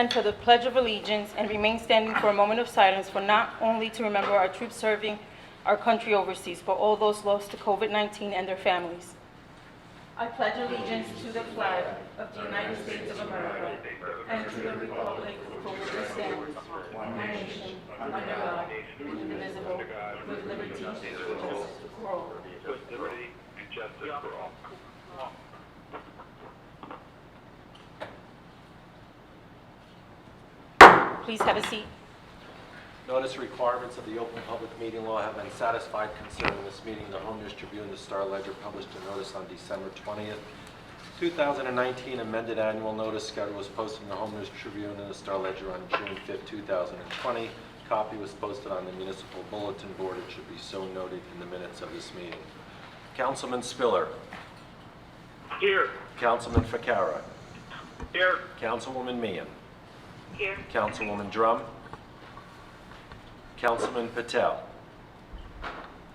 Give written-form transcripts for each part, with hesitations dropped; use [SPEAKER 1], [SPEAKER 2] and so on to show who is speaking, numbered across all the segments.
[SPEAKER 1] stand for the Pledge of Allegiance and remain standing for a moment of silence for not only to remember our troops serving our country overseas, but all those lost to COVID-19 and their families. I pledge allegiance to the flag of the United States of America and to the republic for which it stands, one nation, under God, indivisible, with liberty and justice for all. Please have a seat.
[SPEAKER 2] Notice requirements of the Open Public Meeting Law have been satisfied concerning this meeting. The Home News Tribune, the Star Ledger published a notice on December 20th, 2019. Amended annual notice schedule was posted in the Home News Tribune and the Star Ledger on June 5th, 2020. Copy was posted on the municipal bulletin board. It should be so noted in the minutes of this meeting. Councilman Spiller.
[SPEAKER 3] Here.
[SPEAKER 2] Councilman Ficarra.
[SPEAKER 3] Here.
[SPEAKER 2] Councilwoman Meehan.
[SPEAKER 3] Here.
[SPEAKER 2] Councilwoman Drum. Councilman Patel.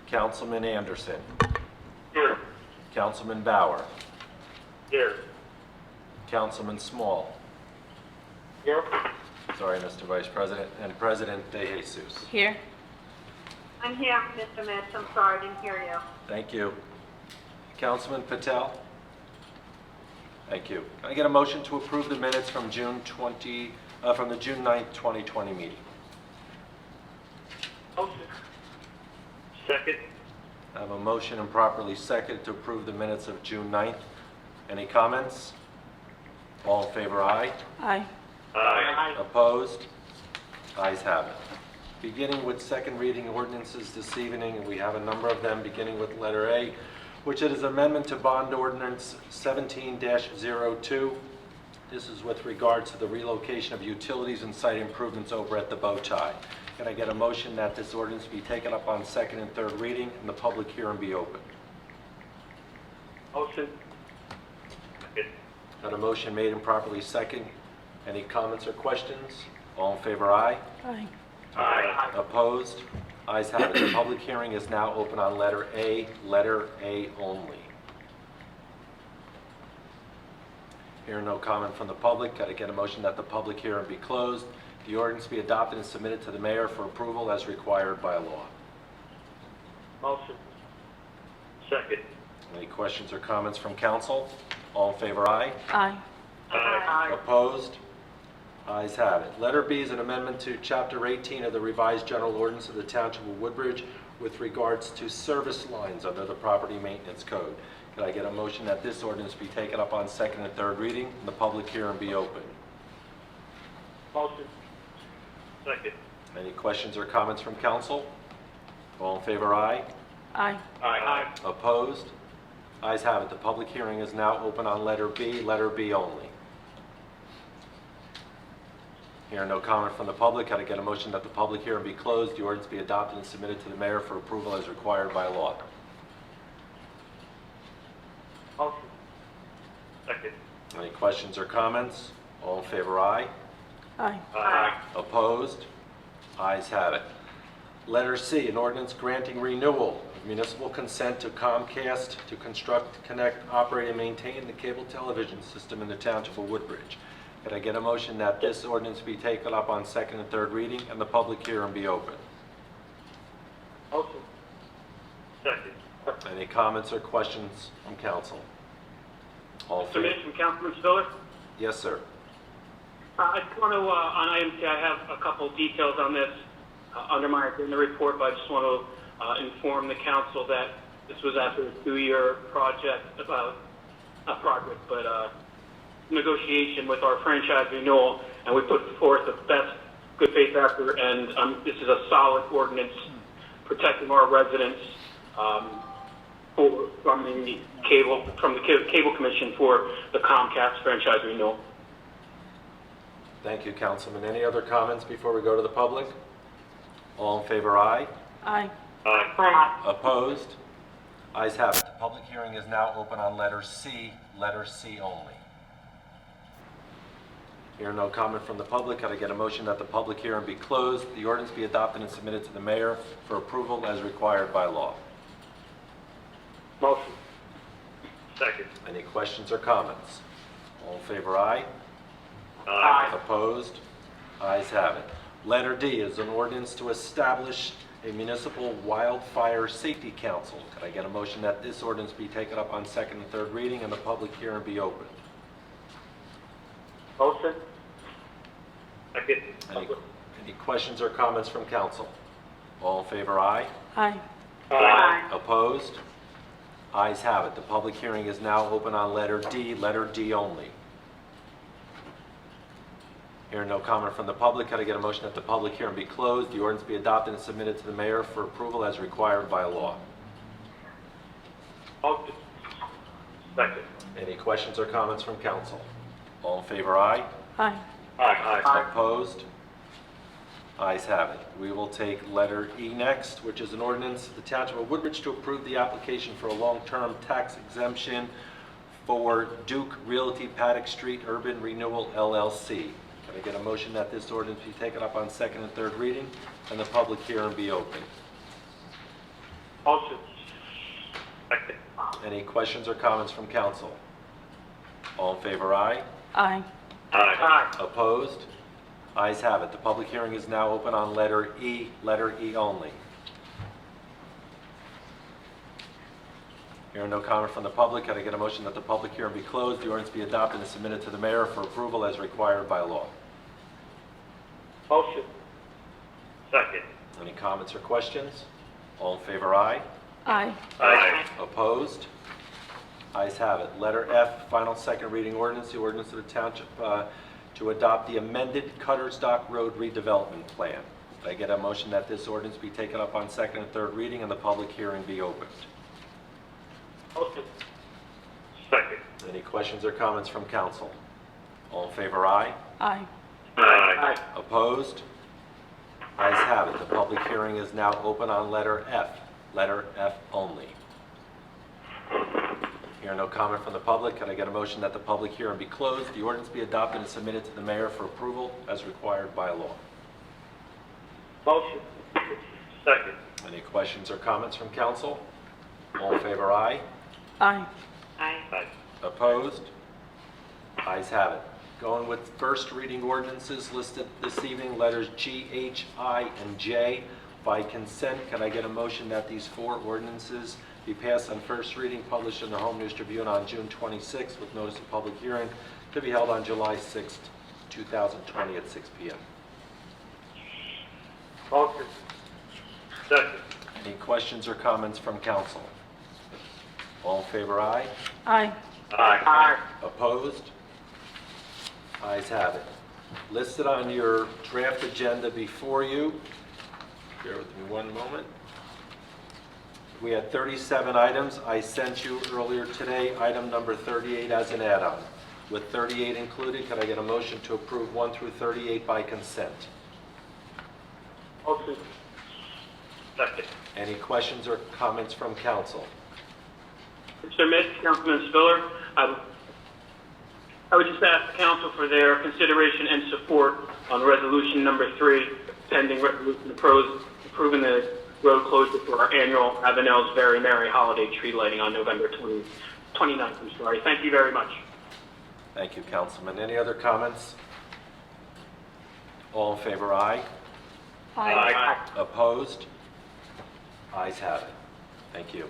[SPEAKER 2] Councilman Anderson.
[SPEAKER 3] Here.
[SPEAKER 2] Councilman Bauer.
[SPEAKER 3] Here.
[SPEAKER 2] Councilman Small.
[SPEAKER 3] Here.
[SPEAKER 2] Sorry, Mr. Vice President. And President De Jesus.
[SPEAKER 1] Here.
[SPEAKER 4] I'm here, Mr. Mitch. I'm sorry, I didn't hear you.
[SPEAKER 2] Thank you. Councilman Patel. Thank you. Can I get a motion to approve the minutes from the June 9th, 2020 meeting?
[SPEAKER 3] Motion. Second.
[SPEAKER 2] I have a motion and properly seconded to approve the minutes of June 9th. Any comments? All in favor, aye.
[SPEAKER 1] Aye.
[SPEAKER 3] Aye.
[SPEAKER 2] Opposed? Ayes have it. Beginning with second reading ordinances this evening, and we have a number of them, beginning with letter A, which is amendment to bond ordinance 17-02. This is with regards to the relocation of utilities and site improvements over at the bow tie. Can I get a motion that this ordinance be taken up on second and third reading and the public hearing be open?
[SPEAKER 3] Motion. Second.
[SPEAKER 2] Got a motion made and properly second. Any comments or questions? All in favor, aye.
[SPEAKER 1] Aye.
[SPEAKER 3] Aye.
[SPEAKER 2] Opposed? Ayes have it. The public hearing is now open on letter A only. Hearing no comment from the public, got to get a motion that the public hearing be closed. The ordinance be adopted and submitted to the mayor for approval as required by law.
[SPEAKER 3] Motion. Second.
[SPEAKER 2] Any questions or comments from council? All in favor, aye.
[SPEAKER 1] Aye.
[SPEAKER 3] Aye.
[SPEAKER 2] Opposed? Ayes have it. Letter B is an amendment to Chapter 18 of the revised general ordinance of the Township of Woodbridge with regards to service lines under the Property Maintenance Code. Can I get a motion that this ordinance be taken up on second and third reading and the public hearing be open?
[SPEAKER 3] Motion. Second.
[SPEAKER 2] Any questions or comments from council? All in favor, aye.
[SPEAKER 1] Aye.
[SPEAKER 3] Aye.
[SPEAKER 2] Opposed? Ayes have it. The public hearing is now open on letter B only. Hearing no comment from the public, can I get a motion that the public hearing be closed, the ordinance be adopted and submitted to the mayor for approval as required by law?
[SPEAKER 3] Motion. Second.
[SPEAKER 2] Any questions or comments? All in favor, aye.
[SPEAKER 1] Aye.
[SPEAKER 3] Aye.
[SPEAKER 2] Opposed? Ayes have it. Letter C, an ordinance granting renewal of municipal consent to Comcast to construct, connect, operate, and maintain the cable television system in the Township of Woodbridge. Could I get a motion that this ordinance be taken up on second and third reading and the public hearing be open?
[SPEAKER 3] Motion. Second.
[SPEAKER 2] Any comments or questions from council? All in
[SPEAKER 3] Mr.
[SPEAKER 2] favor?
[SPEAKER 3] Mitch and Councilman Spiller.
[SPEAKER 2] Yes, sir.
[SPEAKER 3] I just want to, on item C, I have a couple of details on this in the report, but I just want to inform the council that this was after a 2-year negotiation with our franchise renewal, and we put forth the best good faith effort, and this is a solid ordinance protecting our residents from the cable commission for the Comcast franchise renewal.
[SPEAKER 2] Thank you, Councilman. Any other comments before we go to the public? All in favor, aye.
[SPEAKER 1] Aye.
[SPEAKER 3] Aye.
[SPEAKER 2] Opposed? Ayes have it. The public hearing is now open on letter C only. Hearing no comment from the public, can I get a motion that the public hearing be closed, the ordinance be adopted and submitted to the mayor for approval as required by law?
[SPEAKER 3] Motion. Second.
[SPEAKER 2] Any questions or comments? All in favor, aye.
[SPEAKER 3] Aye.
[SPEAKER 2] Opposed? Ayes have it. Letter D is an ordinance to establish a municipal wildfire safety council. Could I get a motion that this ordinance be taken up on second and third reading and the public hearing be opened?
[SPEAKER 3] Motion. Second.
[SPEAKER 2] Any questions or comments from council? All in favor, aye.
[SPEAKER 1] Aye.
[SPEAKER 3] Aye.
[SPEAKER 2] Opposed? Ayes have it. The public hearing is now open on letter D only. Hearing no comment from the public, could I get a motion that the public hearing be closed, the ordinance be adopted and submitted to the mayor for approval as required by law?
[SPEAKER 3] Motion. Second.
[SPEAKER 2] Any questions or comments from council? All in favor, aye.
[SPEAKER 1] Aye.
[SPEAKER 3] Aye.
[SPEAKER 2] Opposed? Ayes have it. We will take letter E next, which is an ordinance of the Township of Woodbridge to approve the application for a long-term tax exemption for Duke Realty Paddock Street Urban Renewal LLC. Can I get a motion that this ordinance be taken up on second and third reading and the public hearing be open?
[SPEAKER 3] Motion. Second.
[SPEAKER 2] Any questions or comments from council? All in favor, aye.
[SPEAKER 1] Aye.
[SPEAKER 3] Aye.
[SPEAKER 2] Opposed? Ayes have it. The public hearing is now open on letter E only. Hearing no comment from the public, can I get a motion that the public hearing be closed, the ordinance be adopted and submitted to the mayor for approval as required by law?
[SPEAKER 3] Motion. Second.
[SPEAKER 2] Any comments or questions? All in favor, aye.
[SPEAKER 1] Aye.
[SPEAKER 3] Aye.
[SPEAKER 2] Opposed? Ayes have it. Letter F, final second reading ordinance, the ordinance of the township to adopt the amended Cutter's Dock Road redevelopment plan. Could I get a motion that this ordinance be taken up on second and third reading and the public hearing be opened?
[SPEAKER 3] Motion. Second.
[SPEAKER 2] Any questions or comments from council? All in favor, aye.
[SPEAKER 1] Aye.
[SPEAKER 3] Aye.
[SPEAKER 2] Opposed? Ayes have it. The public hearing is now open on letter F only. Hearing no comment from the public, can I get a motion that the public hearing be closed, the ordinance be adopted and submitted to the mayor for approval as required by law?
[SPEAKER 3] Motion. Second.
[SPEAKER 2] Any questions or comments from council? All in favor, aye.
[SPEAKER 1] Aye.
[SPEAKER 3] Aye.
[SPEAKER 2] Opposed? Ayes have it. Going with first reading ordinances listed this evening, letters G, H, I, and J. By consent, can I get a motion that these four ordinances be passed on first reading, published in the Home News Tribune on June 26th, with notice of public hearing to be held on July 6th, 2020 at 6 p.m.?
[SPEAKER 3] Motion. Second.
[SPEAKER 2] Any questions or comments from council? All in favor, aye.
[SPEAKER 1] Aye.
[SPEAKER 3] Aye.
[SPEAKER 2] Opposed? Ayes have it. Listed on your draft agenda before you, bear with me one moment. We had 37 items. I sent you earlier today item number 38 as an add-on. With 38 included, can I get a motion to approve 1 through 38 by consent?
[SPEAKER 3] Motion. Second.
[SPEAKER 2] Any questions or comments from council?
[SPEAKER 3] Mr. Mitch, Councilman Spiller, I would just ask the council for their consideration and support on resolution number 3, pending resolution approving the road closure for our annual Avenel's Very Merry holiday tree lighting on November 29th. Thank you very much.
[SPEAKER 2] Thank you, Councilman. Any other comments? All in favor, aye.
[SPEAKER 3] Aye.
[SPEAKER 2] Opposed? Ayes have it. Thank you.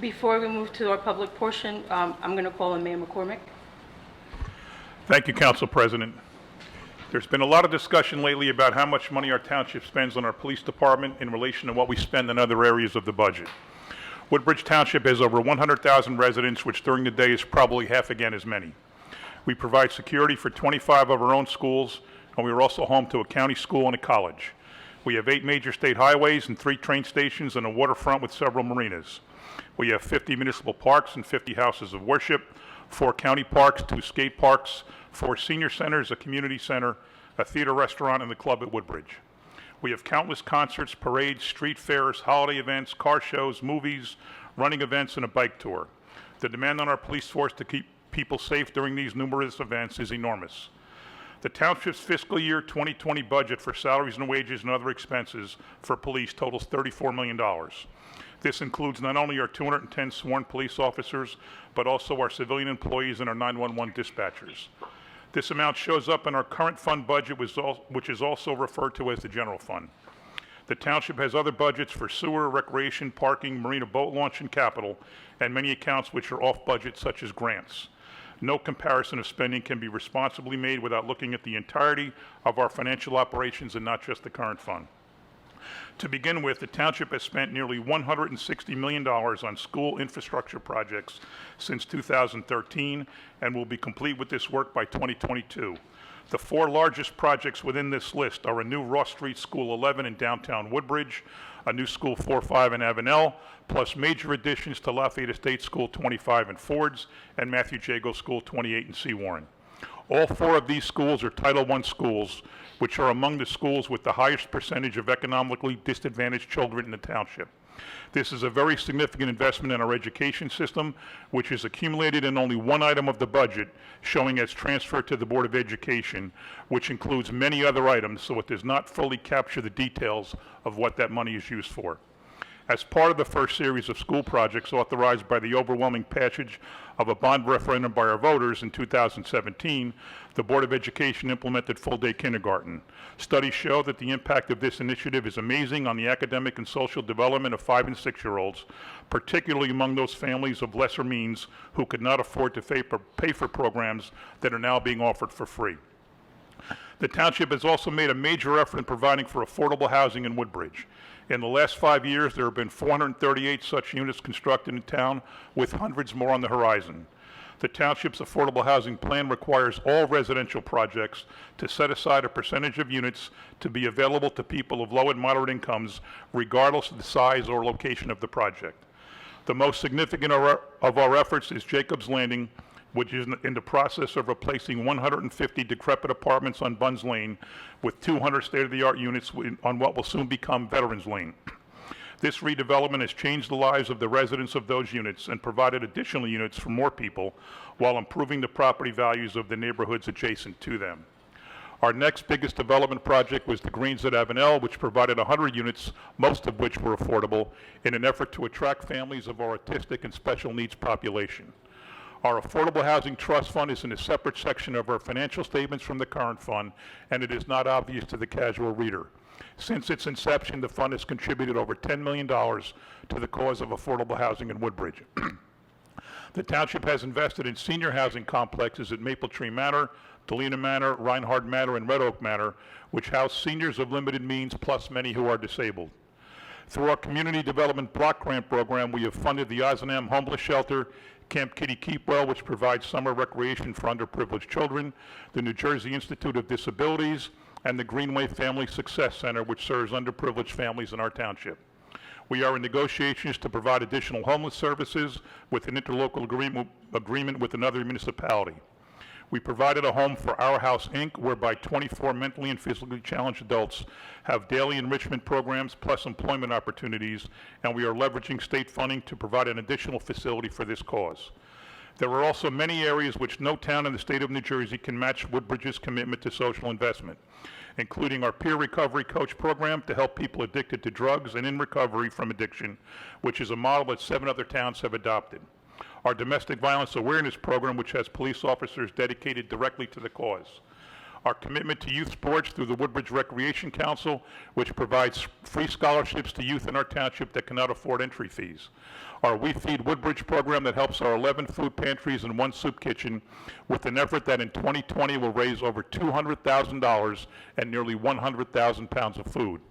[SPEAKER 1] Before we move to our public portion, I'm going to call on Mayor McCormick.
[SPEAKER 5] Thank you, Council President. There's been a lot of discussion lately about how much money our township spends on our police department in relation to what we spend in other areas of the budget. Woodbridge Township has over 100,000 residents, which during the day is probably half again as many. We provide security for 25 of our own schools, and we are also home to a county school and a college. We have 8 major state highways and 3 train stations and a waterfront with several marinas. We have 50 municipal parks and 50 houses of worship, 4 county parks, 2 skate parks, 4 senior centers, a community center, a theater restaurant, and the club at Woodbridge. We have countless concerts, parades, street fairs, holiday events, car shows, movies, running events, and a bike tour. The demand on our police force to keep people safe during these numerous events is enormous. The township's fiscal year 2020 budget for salaries and wages and other expenses for police totals $34 million. This includes not only our 210 sworn police officers, but also our civilian employees and our 911 dispatchers. This amount shows up in our current fund budget, which is also referred to as the general fund. The township has other budgets for sewer, recreation, parking, marina boat launch, and capital, and many accounts which are off budget, such as grants. No comparison of spending can be responsibly made without looking at the entirety of our financial operations and not just the current fund. To begin with, the township has spent nearly $160 million on school infrastructure projects since 2013 and will be complete with this work by 2022. The four largest projects within this list are a new Ross Street School 11 in downtown Woodbridge, a new School 4-5 in Avenel, plus major additions to Lafayette Estate School 25 in Fords and Matthew Jago School 28 in Seawarren. All four of these schools are Title I schools, which are among the schools with the highest percentage of economically disadvantaged children in the township. This is a very significant investment in our education system, which is accumulated in only one item of the budget, showing as transferred to the Board of Education, which includes many other items, so it does not fully capture the details of what that money is used for. As part of the first series of school projects authorized by the overwhelming passage of a bond referendum by our voters in 2017, the Board of Education implemented full-day kindergarten. Studies show that the impact of this initiative is amazing on the academic and social development of 5- and 6-year-olds, particularly among those families of lesser means who could not afford to pay for programs that are now being offered for free. The township has also made a major effort in providing for affordable housing in Woodbridge. In the last 5 years, there have been 438 such units constructed in town, with hundreds more on the horizon. The township's affordable housing plan requires all residential projects to set aside a percentage of units to be available to people of low and moderate incomes, regardless of the size or location of the project. The most significant of our efforts is Jacob's Landing, which is in the process of replacing 150 decrepit apartments on Bunns Lane with 200 state-of-the-art units on what will soon become Veterans Lane. This redevelopment has changed the lives of the residents of those units and provided additional units for more people while improving the property values of the neighborhoods adjacent to them. Our next biggest development project was the Greens at Avenel, which provided 100 units, most of which were affordable, in an effort to attract families of our autistic and special needs population. Our Affordable Housing Trust Fund is in a separate section of our financial statements from the current fund, and it is not obvious to the casual reader. Since its inception, the fund has contributed over $10 million to the cause of affordable housing in Woodbridge. The township has invested in senior housing complexes at Maple Tree Manor, Delina Manor, Reinhardt Manor, and Red Oak Manor, which house seniors of limited means plus many who are disabled. Through our Community Development Block Grant Program, we have funded the Ozanam Homeless Shelter, Camp Kitty Keepwell, which provides summer recreation for underprivileged children, the New Jersey Institute of Disabilities, and the Greenway Family Success Center, which serves underprivileged families in our township. We are in negotiations to provide additional homeless services with an interlocal agreement with another municipality. We provided a home for Our House, Inc., whereby 24 mentally and physically challenged adults have daily enrichment programs plus employment opportunities, and we are leveraging state funding to provide an additional facility for this cause. There are also many areas which no town in the state of New Jersey can match Woodbridge's commitment to social investment, including our peer recovery coach program to help people addicted to drugs and in recovery from addiction, which is a model that 7 other towns have adopted. Our domestic violence awareness program, which has police officers dedicated directly to the cause. Our commitment to youth sports through the Woodbridge Recreation Council, which provides free scholarships to youth in our township that cannot afford entry fees. Our We Feed Woodbridge program that helps our 11 food pantries and 1 soup kitchen with an effort that in 2020 will raise over $200,000 and nearly 100,000 pounds of food.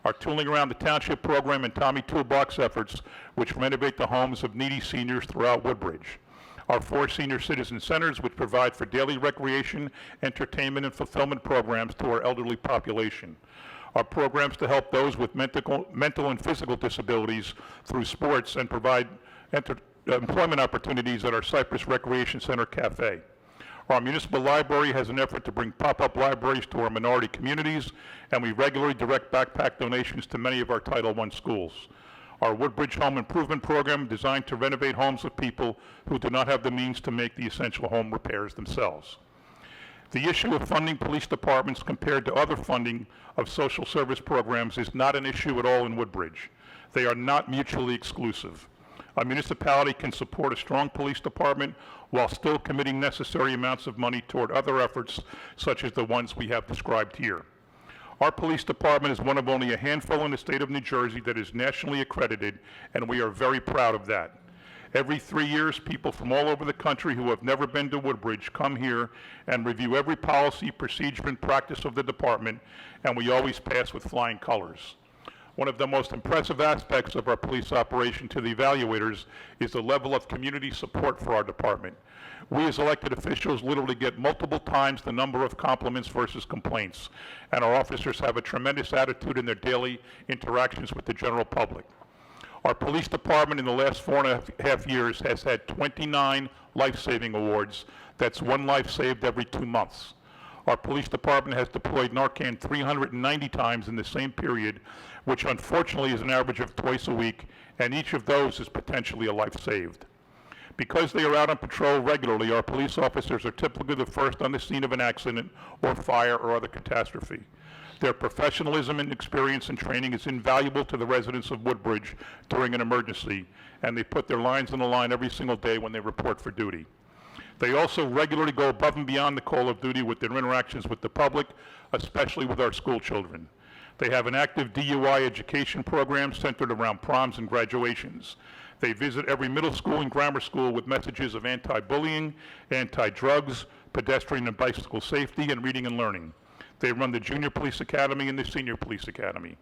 [SPEAKER 5] Our Tooling Around the Township program and Tommy Toolbox efforts, which renovate the homes of needy seniors throughout Woodbridge. Our 4 senior citizen centers, which provide for daily recreation, entertainment, and fulfillment programs to our elderly population. Our programs to help those with mental and physical disabilities through sports and provide employment opportunities at our Cypress Recreation Center Cafe. Our municipal library has an effort to bring pop-up libraries to our minority communities, and we regularly direct backpack donations to many of our Title I schools. Our Woodbridge Home Improvement Program, designed to renovate homes of people who do not have the means to make the essential home repairs themselves. The issue of funding police departments compared to other funding of social service programs is not an issue at all in Woodbridge. They are not mutually exclusive. A municipality can support a strong police department while still committing necessary amounts of money toward other efforts, such as the ones we have described here. Our police department is one of only a handful in the state of New Jersey that is nationally accredited, and we are very proud of that. Every 3 years, people from all over the country who have never been to Woodbridge come here and review every policy, procedure, and practice of the department, and we always pass with flying colors. One of the most impressive aspects of our police operation to the evaluators is the level of community support for our department. We as elected officials literally get multiple times the number of compliments versus complaints, and our officers have a tremendous attitude in their daily interactions with the general public. Our police department in the last 4.5 years has had 29 life-saving awards. That's one life saved every 2 months. Our police department has deployed Narcan 390 times in the same period, which unfortunately is an average of twice a week, and each of those is potentially a life saved. Because they are out on patrol regularly, our police officers are typically the first on the scene of an accident or fire or other catastrophe. Their professionalism and experience and training is invaluable to the residents of Woodbridge during an emergency, and they put their lives on the line every single day when they report for duty. They also regularly go above and beyond the call of duty with their interactions with the public, especially with our school children. They have an active DUI education program centered around proms and graduations. They visit every middle school and grammar school with messages of anti-bullying, anti-drugs, pedestrian and bicycle safety, and reading and learning. They run the Junior Police Academy and the Senior Police Academy.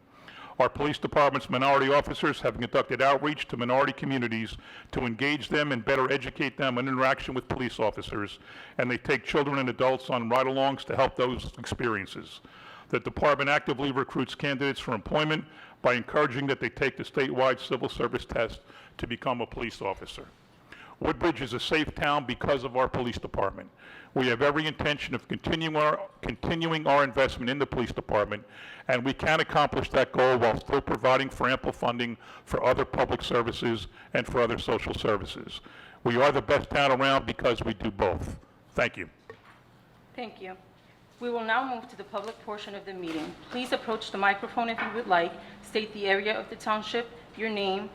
[SPEAKER 5] Our police department's minority officers have conducted outreach to minority communities to engage them and better educate them on interaction with police officers, and they take children and adults on ride-alongs to help those experiences. The department actively recruits candidates for employment by encouraging that they take the statewide civil service test to become a police officer. Woodbridge is a safe town because of our police department. We have every intention of continuing our investment in the police department, and we can accomplish that goal while still providing for ample funding for other public services and for other social services. We are the best town around because we do both. Thank you.
[SPEAKER 1] Thank you. We will now move to the public portion of the meeting. Please approach the microphone if you would like, state the area of the township, your name,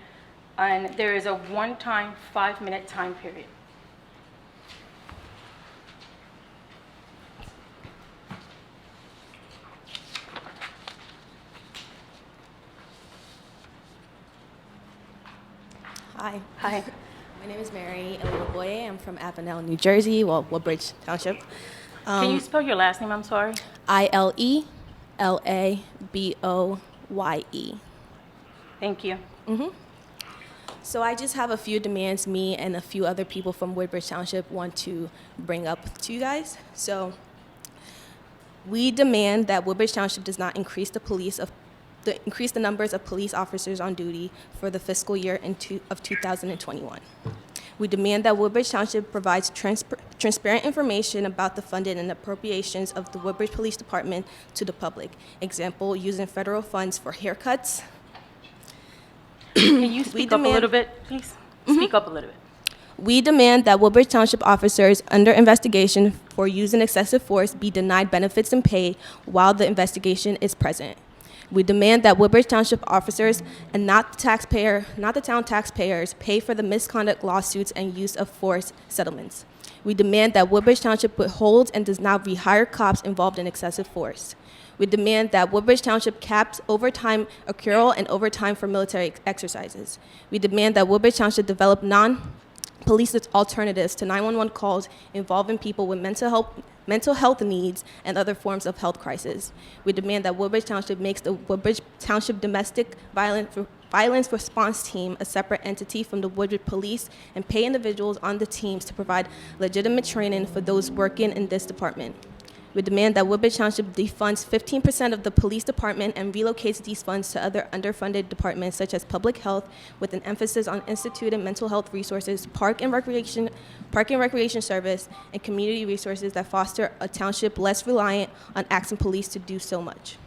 [SPEAKER 1] and there is a one-time 5-minute time period.
[SPEAKER 6] Hi.
[SPEAKER 1] Hi.
[SPEAKER 6] My name is Mary Boye. I'm from Avenel, New Jersey, Woodbridge Township.
[SPEAKER 1] Can you spell your last name? I'm sorry.
[SPEAKER 6] ILELABOYE.
[SPEAKER 1] Thank you.
[SPEAKER 6] So I just have a few demands me and a few other people from Woodbridge Township want to bring up to you guys. So we demand that Woodbridge Township does not increase increase the numbers of police officers on duty for the fiscal year of 2021. We demand that Woodbridge Township provides transparent information about the funding and appropriations of the Woodbridge Police Department to the public. Example, using federal funds for haircuts.
[SPEAKER 1] Can you speak up a little bit, please? Speak up a little bit.
[SPEAKER 6] We demand that Woodbridge Township officers under investigation for using excessive force be denied benefits and pay while the investigation is present. We demand that Woodbridge Township officers and not the town taxpayers pay for the misconduct lawsuits and use of force settlements. We demand that Woodbridge Township withholds and does not rehire cops involved in excessive force. We demand that Woodbridge Township caps overtime accrual and overtime for military exercises. We demand that Woodbridge Township develop non-police alternatives to 911 calls involving people with mental health needs and other forms of health crisis. We demand that Woodbridge Township makes the Woodbridge Township Domestic Violence Response Team a separate entity from the Woodbridge Police and pay individuals on the teams to provide legitimate training for those working in this department. We demand that Woodbridge Township defunds 15% of the police department and relocates these funds to other underfunded departments such as public health with an emphasis on instituted mental health resources, park and recreation service, and community resources that foster a township less reliant on asking police to do so much.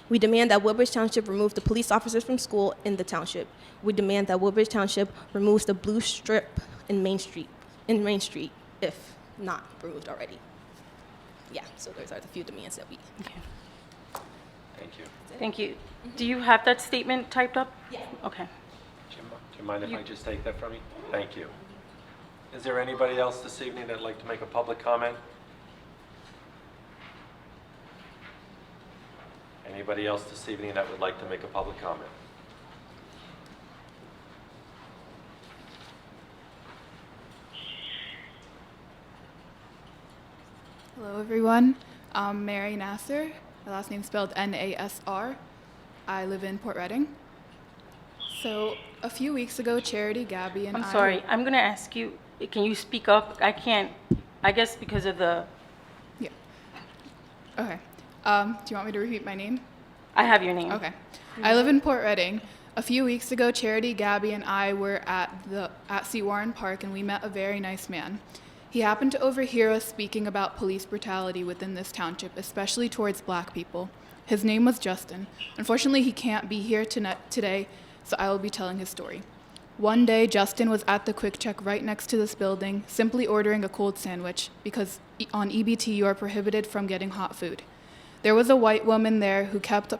[SPEAKER 6] We demand that Woodbridge Township remove the police officers from school in the township. We demand that Woodbridge Township removes the blue strip in Main Street, if not removed already. Yeah, so those are the few demands that we.
[SPEAKER 1] Okay.
[SPEAKER 2] Thank you.
[SPEAKER 1] Thank you. Do you have that statement typed up?
[SPEAKER 6] Yes.
[SPEAKER 1] Okay.
[SPEAKER 2] Jim, do you mind if I just take that from you? Thank you. Is there anybody else this evening that'd like to make a public comment? Anybody else this evening that would like to make a public comment?
[SPEAKER 7] Hello, everyone. I'm Mary Nasser. My last name is spelled Nasr. I live in Port Reading. So, a few weeks ago, Charity, Gabby, and
[SPEAKER 1] I'm sorry. I'm going to ask you, can you speak up? I can't, I guess because of the,
[SPEAKER 7] Yeah. Okay. Do you want me to repeat my name?
[SPEAKER 1] I have your name.
[SPEAKER 7] Okay. I live in Port Reading. A few weeks ago, Charity, Gabby, and I were at Sea Warren Park, and we met a very nice man. He happened to overhear us speaking about police brutality within this township, especially towards black people. His name was Justin. Unfortunately, he can't be here today, so I will be telling his story. One day, Justin was at the Quick Check right next to this building, simply ordering a cold sandwich, because on EBT you are prohibited from getting hot food. There was a white woman there who kept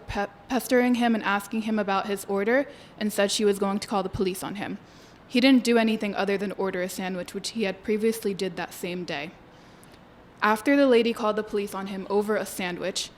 [SPEAKER 7] pestering him and asking him about his order and said she was going to call the police on him. He didn't do anything other than order a sandwich, which he had previously did that same day. After the lady called the police on him over a sandwich,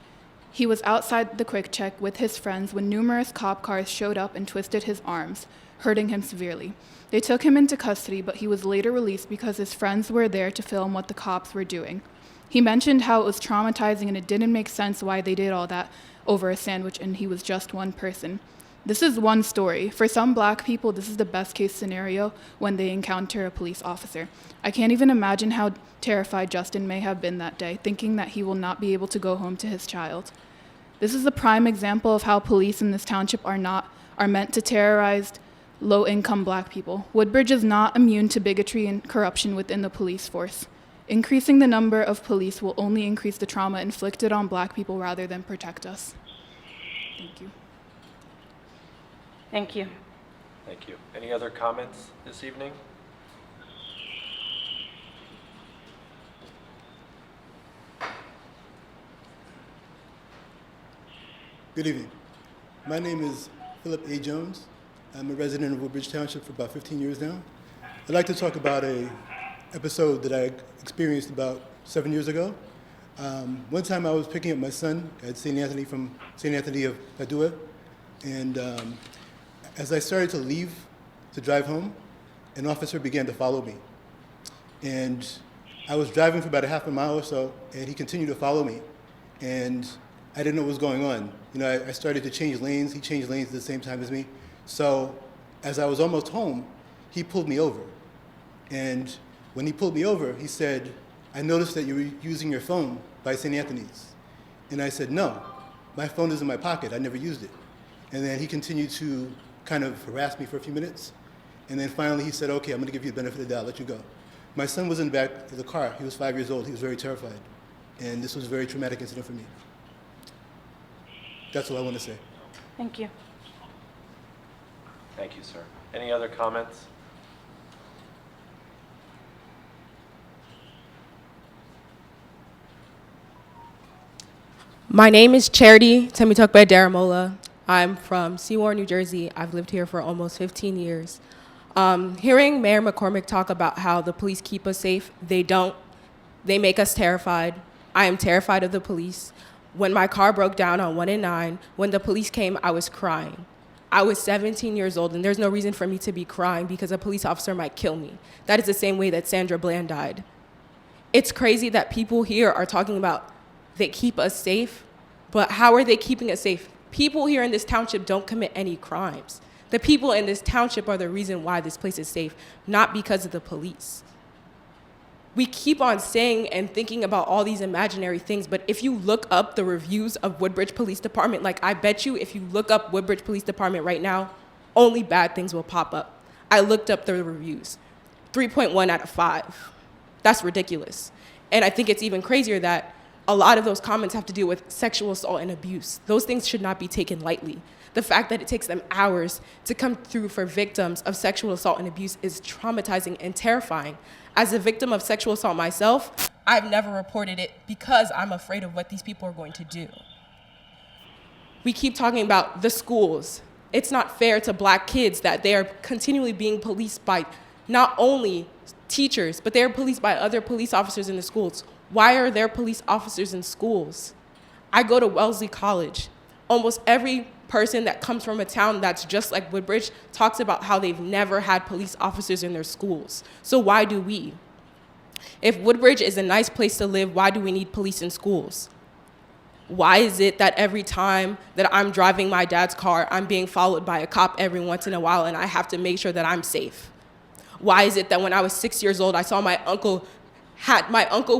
[SPEAKER 7] he was outside the Quick Check with his friends when numerous cop cars showed up and twisted his arms, hurting him severely. They took him into custody, but he was later released because his friends were there to film what the cops were doing. He mentioned how it was traumatizing and it didn't make sense why they did all that over a sandwich and he was just one person. This is one story. For some black people, this is the best case scenario when they encounter a police officer. I can't even imagine how terrified Justin may have been that day, thinking that he will not be able to go home to his child. This is a prime example of how police in this township are meant to terrorize low-income black people. Woodbridge is not immune to bigotry and corruption within the police force. Increasing the number of police will only increase the trauma inflicted on black people rather than protect us. Thank you.
[SPEAKER 1] Thank you.
[SPEAKER 2] Thank you. Any other comments this evening?
[SPEAKER 8] Good evening. My name is Philip A. Jones. I'm a resident of Woodbridge Township for about 15 years now. I'd like to talk about an episode that I experienced about 7 years ago. One time I was picking up my son at St. Anthony from St. Anthony of Padua, and as I started to leave to drive home, an officer began to follow me. And I was driving for about a half a mile or so, and he continued to follow me. And I didn't know what was going on. You know, I started to change lanes. He changed lanes at the same time as me. So as I was almost home, he pulled me over. And when he pulled me over, he said, "I noticed that you were using your phone by St. Anthony's." And I said, "No, my phone is in my pocket. I never used it." And then he continued to kind of harass me for a few minutes. And then finally he said, "Okay, I'm gonna give you the benefit of the doubt, let you go." My son was in the back of the car. He was 5 years old. He was very terrified. And this was a very traumatic incident for me. That's all I want to say.
[SPEAKER 1] Thank you.
[SPEAKER 2] Thank you, sir. Any other comments?
[SPEAKER 6] My name is Charity Temitukbe Daramola. I'm from Seawarren, New Jersey. I've lived here for almost 15 years. Hearing Mayor McCormick talk about how the police keep us safe, they don't. They make us terrified. I am terrified of the police. When my car broke down on 1 and 9, when the police came, I was crying. I was 17 years old, and there's no reason for me to be crying because a police officer might kill me. That is the same way that Sandra Bland died. It's crazy that people here are talking about they keep us safe, but how are they keeping us safe? People here in this township don't commit any crimes. The people in this township are the reason why this place is safe, not because of the police. We keep on saying and thinking about all these imaginary things, but if you look up the reviews of Woodbridge Police Department, like I bet you if you look up Woodbridge Police Department right now, only bad things will pop up. I looked up the reviews, 3.1 out of 5. That's ridiculous. And I think it's even crazier that a lot of those comments have to do with sexual assault and abuse. Those things should not be taken lightly. The fact that it takes them hours to come through for victims of sexual assault and abuse is traumatizing and terrifying. As a victim of sexual assault myself, I've never reported it because I'm afraid of what these people are going to do. We keep talking about the schools. It's not fair to black kids that they are continually being policed by not only teachers, but they are policed by other police officers in the schools. Why are there police officers in schools? I go to Wellesley College. Almost every person that comes from a town that's just like Woodbridge talks about how they've never had police officers in their schools. So why do we? If Woodbridge is a nice place to live, why do we need police in schools? Why is it that every time that I'm driving my dad's car, I'm being followed by a cop every once in a while and I have to make sure that I'm safe? Why is it that when I was 6 years old, I saw my uncle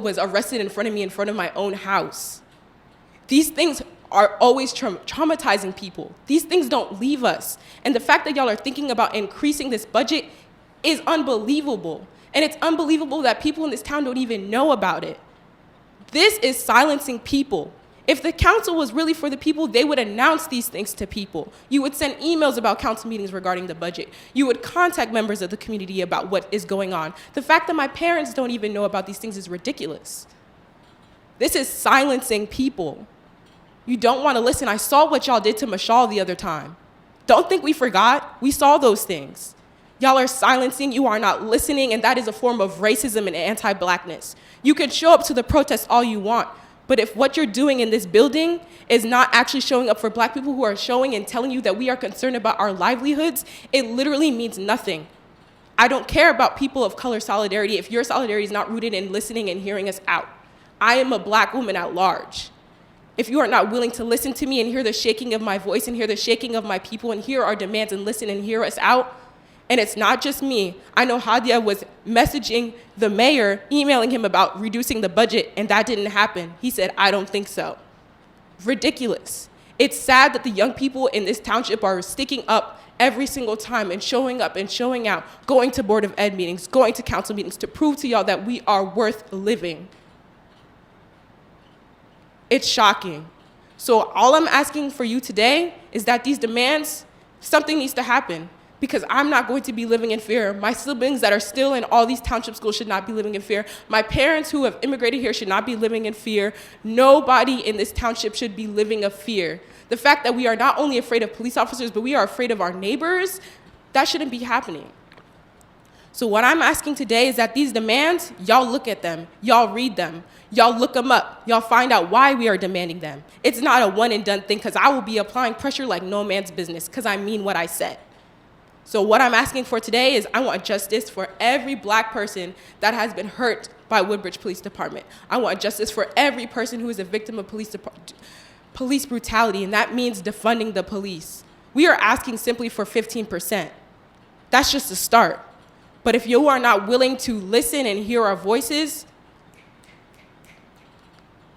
[SPEAKER 6] was arrested in front of me in front of my own house? These things are always traumatizing people. These things don't leave us. And the fact that y'all are thinking about increasing this budget is unbelievable. And it's unbelievable that people in this town don't even know about it. This is silencing people. If the council was really for the people, they would announce these things to people. You would send emails about council meetings regarding the budget. You would contact members of the community about what is going on. The fact that my parents don't even know about these things is ridiculous. This is silencing people. You don't want to listen. I saw what y'all did to Mashal the other time. Don't think we forgot. We saw those things. Y'all are silencing, you are not listening, and that is a form of racism and anti-blackness. You can show up to the protest all you want, but if what you're doing in this building is not actually showing up for black people who are showing and telling you that we are concerned about our livelihoods, it literally means nothing. I don't care about people of color solidarity if your solidarity is not rooted in listening and hearing us out. I am a black woman at large. If you are not willing to listen to me and hear the shaking of my voice and hear the shaking of my people and hear our demands and listen and hear us out, and it's not just me. I know Hadia was messaging the mayor, emailing him about reducing the budget, and that didn't happen. He said, I don't think so. Ridiculous. It's sad that the young people in this township are sticking up every single time and showing up and showing out, going to Board of Ed meetings, going to council meetings to prove to y'all that we are worth living. It's shocking. So all I'm asking for you today is that these demands, something needs to happen. Because I'm not going to be living in fear. My siblings that are still in all these township schools should not be living in fear. My parents who have immigrated here should not be living in fear. Nobody in this township should be living in fear. The fact that we are not only afraid of police officers, but we are afraid of our neighbors, that shouldn't be happening. So what I'm asking today is that these demands, y'all look at them, y'all read them, y'all look them up, y'all find out why we are demanding them. It's not a one and done thing, because I will be applying pressure like no man's business, because I mean what I said. So what I'm asking for today is I want justice for every black person that has been hurt by Woodbridge Police Department. I want justice for every person who is a victim of police brutality, and that means defunding the police. We are asking simply for 15%. That's just a start. But if you are not willing to listen and hear our voices,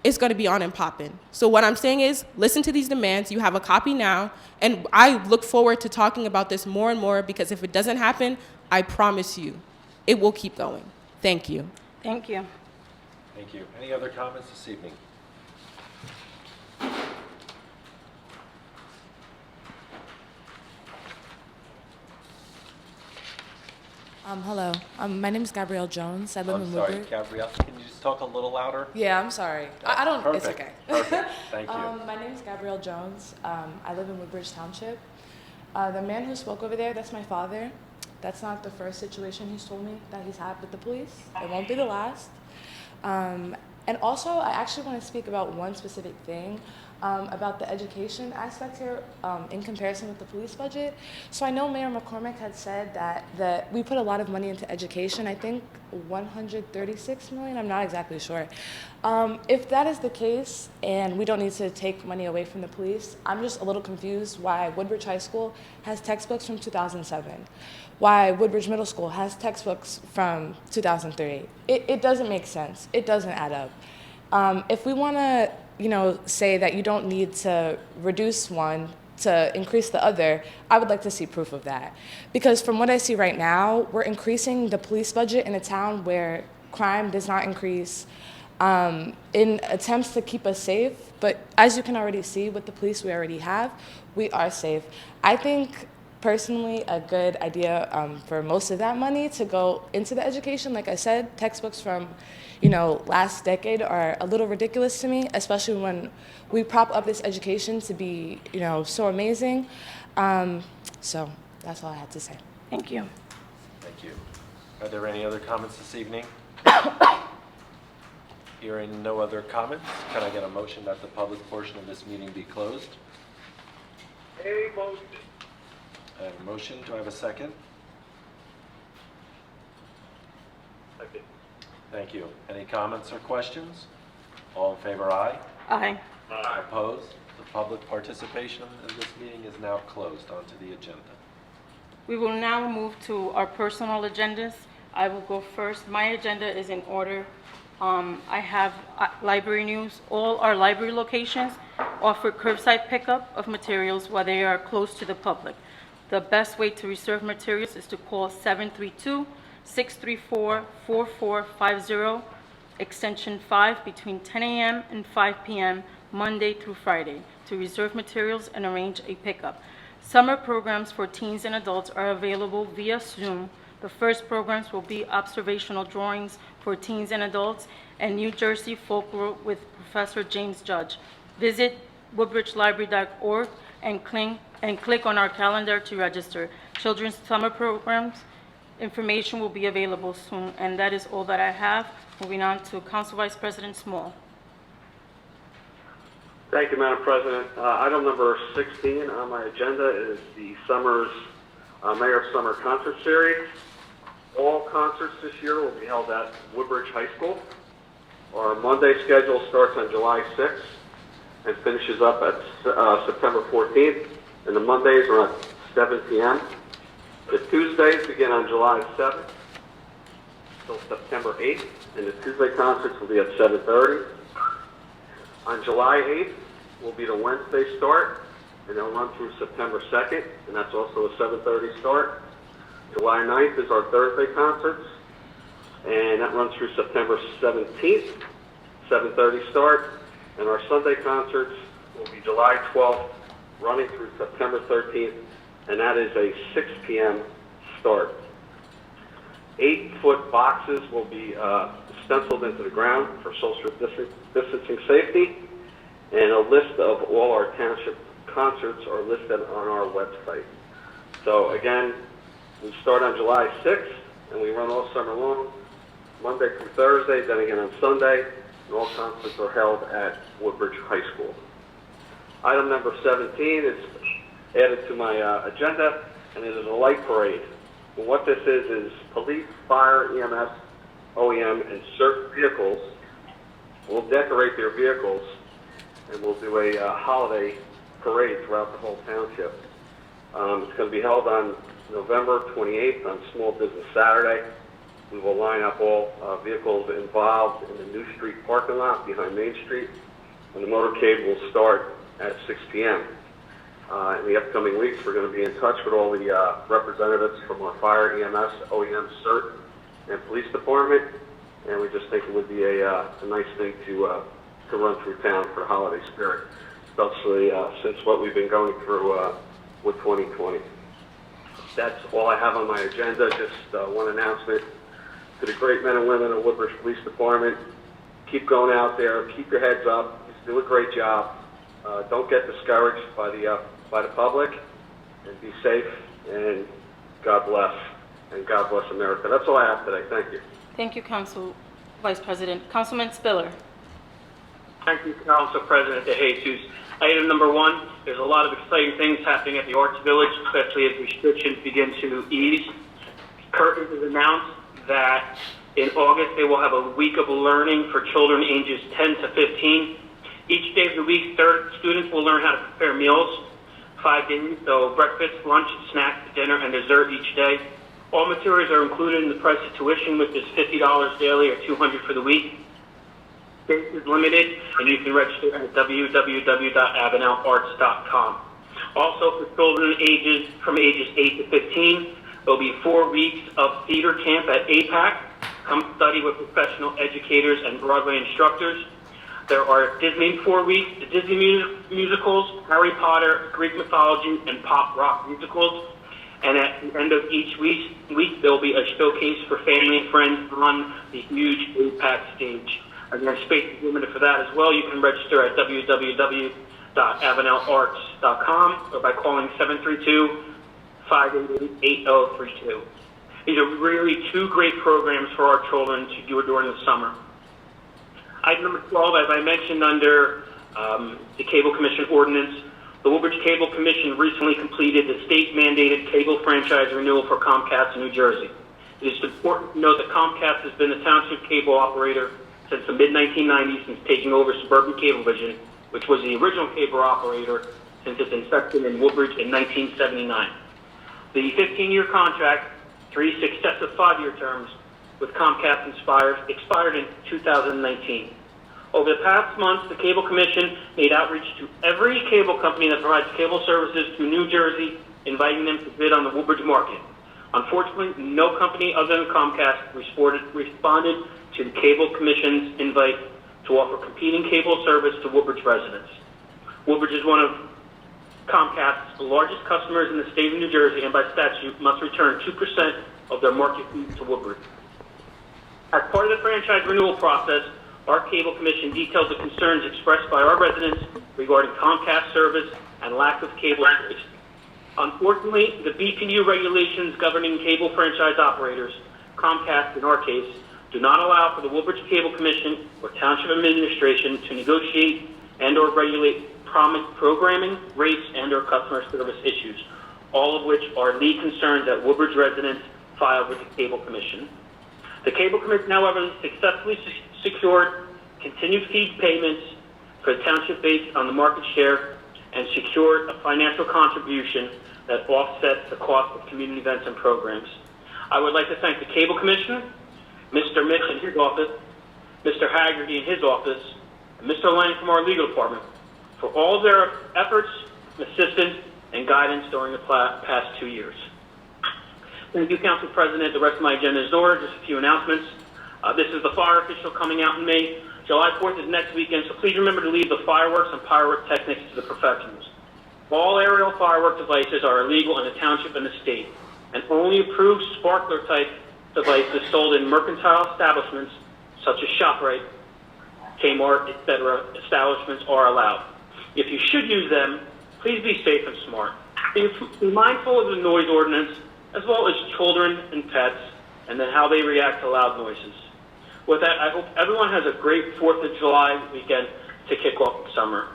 [SPEAKER 6] it's going to be on and popping. So what I'm saying is, listen to these demands. You have a copy now, and I look forward to talking about this more and more, because if it doesn't happen, I promise you, it will keep going. Thank you.
[SPEAKER 1] Thank you.
[SPEAKER 2] Thank you. Any other comments this evening?
[SPEAKER 9] Hello. My name is Gabrielle Jones. I live
[SPEAKER 2] I'm
[SPEAKER 9] in
[SPEAKER 2] sorry,
[SPEAKER 9] Woodbridge.
[SPEAKER 2] Gabrielle, can you just talk a little louder?
[SPEAKER 9] Yeah, I'm sorry. I don't.
[SPEAKER 2] Perfect.
[SPEAKER 9] It's okay.
[SPEAKER 2] Perfect. Thank you.
[SPEAKER 9] My name is Gabrielle Jones. I live in Woodbridge Township. The man who spoke over there, that's my father. That's not the first situation he's told me that he's had with the police. It won't be the last. And also, I actually want to speak about one specific thing, about the education aspect here in comparison with the police budget. So I know Mayor McCormick had said that we put a lot of money into education, I think 136 million, I'm not exactly sure. If that is the case and we don't need to take money away from the police, I'm just a little confused why Woodbridge High School has textbooks from 2007. Why Woodbridge Middle School has textbooks from 2003. It doesn't make sense. It doesn't add up. If we want to, say that you don't need to reduce one to increase the other, I would like to see proof of that. Because from what I see right now, we're increasing the police budget in a town where crime does not increase in attempts to keep us safe. But as you can already see with the police we already have, we are safe. I think personally a good idea for most of that money to go into the education. Like I said, textbooks from, last decade are a little ridiculous to me, especially when we prop up this education to be, so amazing. So that's all I had to say.
[SPEAKER 1] Thank you.
[SPEAKER 2] Thank you. Are there any other comments this evening? Hearing no other comments, can I get a motion that the public portion of this meeting be closed?
[SPEAKER 3] A motion.
[SPEAKER 2] I have a motion. Do I have a second?
[SPEAKER 3] Second.
[SPEAKER 2] Thank you. Any comments or questions? All in favor, aye.
[SPEAKER 1] Aye.
[SPEAKER 2] Opposed? The public participation in this meeting is now closed. On to the agenda.
[SPEAKER 1] We will now move to our personal agendas. I will go first. My agenda is in order. I have library news. All our library locations offer curbside pickup of materials while they are closed to the public. The best way to reserve materials is to call 732-634-4450, extension 5, between 10 a.m. and 5 p.m., Monday through Friday, to reserve materials and arrange a pickup. Summer programs for teens and adults are available via Zoom. The first programs will be observational drawings for teens and adults and New Jersey folklore with Professor James Judge. Visit woodbridgelibrary.org and click on our calendar to register. Children's summer programs information will be available soon, and that is all that I have. Moving on to Council Vice President Small.
[SPEAKER 10] Thank you, Madam President. Item number 16 on my agenda is the Mayor's Summer Concert Series. All concerts this year will be held at Woodbridge High School. Our Monday schedule starts on July 6th and finishes up at September 14th, and the Mondays are at 7 p.m. The Tuesdays begin on July 7th until September 8th, and the Tuesday concerts will be at 7:30. On July 8th will be the Wednesday start, and they'll run through September 2nd, and that's also a 7:30 start. July 9th is our Thursday concerts, and that runs through September 17th, 7:30 start. And our Sunday concerts will be July 12th, running through September 13th, and that is a 6 p.m. start. 8-foot boxes will be stenciled into the ground for social distancing safety, and a list of all our township concerts are listed on our website. So again, we start on July 6th, and we run all summer long, Monday through Thursday, then again on Sunday, and all concerts are held at Woodbridge High School. Item number 17 is added to my agenda, and it is a light parade. And what this is police, fire, EMS, OEM, and certain vehicles will decorate their vehicles, and we'll do a holiday parade throughout the whole township. It's going to be held on November 28th on Small Business Saturday. We will line up all vehicles involved in the New Street parking lot behind Main Street, and the motorcade will start at 6 p.m. In the upcoming weeks, we're going to be in touch with all the representatives from our fire, EMS, OEM, CERT, and police department, and we just think it would be a nice thing to run through town for holiday spirit, especially since what we've been going through with 2020. That's all I have on my agenda. Just one announcement to the great men and women of Woodbridge Police Department. Keep going out there. Keep your heads up. Just do a great job. Don't get discouraged by the public, and be safe, and God bless, and God bless America. That's all I have today. Thank you.
[SPEAKER 1] Thank you, Council Vice President. Councilman Spiller.
[SPEAKER 3] Thank you, Council President De Jesus. Item number 1, there's a lot of exciting things happening at the Arts Village, especially as restrictions begin to ease. Curtis has announced that in August they will have a week of learning for children ages 10 to 15. Each day of the week, students will learn how to prepare meals, 5 days, so breakfast, lunch, snack, dinner, and dessert each day. All materials are included in the price of tuition, which is $50 daily or $200 for the week. Space is limited, and you can register at www.avenelarts.com. Also, for children from ages 8 to 15, there'll be 4 weeks of theater camp at APAC. Come study with professional educators and Broadway instructors. There are Disney 4 weeks, the Disney musicals, Harry Potter, Greek mythology, and pop rock musicals. And at the end of each week there'll be a showcase for family and friends on the huge 8-pack stage. Again, space is limited for that as well. You can register at www.avenelarts.com or by calling 732-588-8032. These are really two great programs for our children to do during the summer. Item number 12, as I mentioned under the Cable Commission ordinance, the Woodbridge Cable Commission recently completed the state-mandated cable franchise renewal for Comcast in New Jersey. It is important to note that Comcast has been the township cable operator since the mid-1990s, since taking over Suburban Cablevision, which was the original cable operator since its inception in Woodbridge in 1979. The 15-year contract, 3 successive 5-year terms with Comcast expired in 2019. Over the past months, the Cable Commission made outreach to every cable company that provides cable services to New Jersey, inviting them to bid on the Woodbridge market. Unfortunately, no company other than Comcast responded to the Cable Commission's invite to offer competing cable service to Woodbridge residents. Woodbridge is one of Comcast's largest customers in the state of New Jersey, and by statute must return 2% of their market fees to Woodbridge. As part of the franchise renewal process, our Cable Commission detailed the concerns expressed by our residents regarding Comcast service and lack of cable choice. Unfortunately, the BPU regulations governing cable franchise operators, Comcast in our case, do not allow for the Woodbridge Cable Commission or Township Administration to negotiate and or regulate programming, rates, and or customer service issues, all of which are lead concerns that Woodbridge residents filed with the Cable Commission. The Cable Commission, however, successfully secured continued fee payments for the township based on the market share and secured a financial contribution that offsets the cost of community events and programs. I would like to thank the Cable Commission, Mr. Mitch in his office, Mr. Haggerty in his office, and Mr. Lang from our legal department for all of their efforts, assistance, and guidance during the past 2 years. Thank you, Council President. The rest of my agenda is in order. Just a few announcements. This is the fire official coming out in May. July 4th is next weekend, so please remember to leave the fireworks and pyrotechnics to the professionals. All aerial firework devices are illegal in the township and the state, and only approved sparkler-type devices sold in mercantile establishments such as ShopRite, Kmart, etc. establishments are allowed. If you should use them, please be safe and smart. Be mindful of the noise ordinance, as well as children and pets, and then how they react to loud noises. With that, I hope everyone has a great 4th of July weekend to kick off the summer.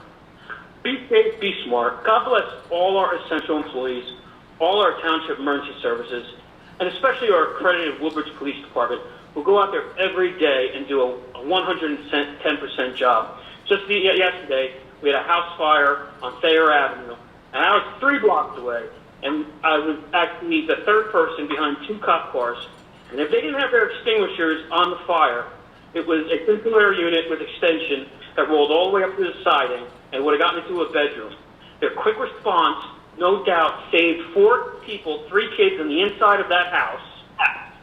[SPEAKER 3] Be safe, be smart. God bless all our essential employees, all our township emergency services, and especially our accredited Woodbridge Police Department, who go out there every day and do a 110% job. Just yesterday, we had a house fire on Thayer Avenue, and I was 3 blocks away, and I was actually the 3rd person behind 2 cop cars. And if they didn't have their extinguishers on the fire, it was a simple air unit with extension that rolled all the way up to the siding and would have gotten into a bedroom. Their quick response, no doubt, saved 4 people, 3 kids on the inside of that house,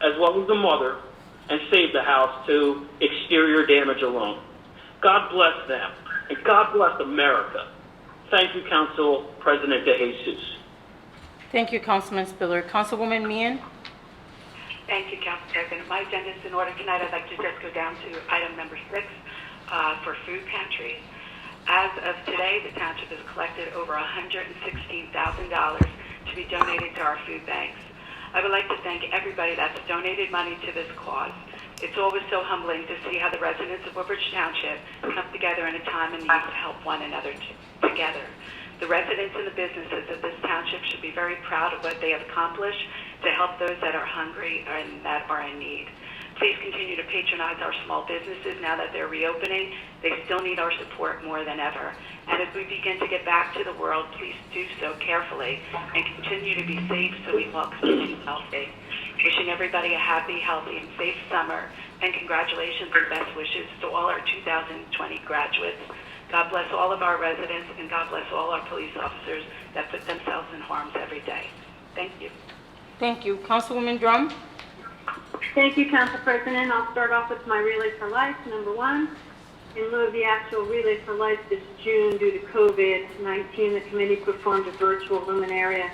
[SPEAKER 3] as well as the mother, and saved the house to exterior damage alone. God bless them, and God bless America. Thank you, Council President DeJesus.
[SPEAKER 1] Thank you, Councilman Spiller. Councilwoman Meehan?
[SPEAKER 4] Thank you, Council President. My agenda is in order tonight. I'd like to just go down to item number 6 for food pantries. As of today, the township has collected over $116,000 to be donated to our food banks. I would like to thank everybody that's donated money to this cause. It's always so humbling to see how the residents of Woodbridge Township come together in a time of need to help one another together. The residents and the businesses of this township should be very proud of what they have accomplished to help those that are hungry and that are in need. Please continue to patronize our small businesses now that they're reopening. They still need our support more than ever. And as we begin to get back to the world, please do so carefully and continue to be safe so we all continue healthy. Wishing everybody a happy, healthy, and safe summer. And congratulations and best wishes to all our 2020 graduates. God bless all of our residents, and God bless all our police officers that put themselves in harm's every day. Thank you.
[SPEAKER 1] Thank you. Councilwoman Drum?
[SPEAKER 4] Thank you, Council President. I'll start off with my Relay for Life, number 1. In lieu of the actual Relay for Life this June due to COVID-19, the committee performed a virtual luminaria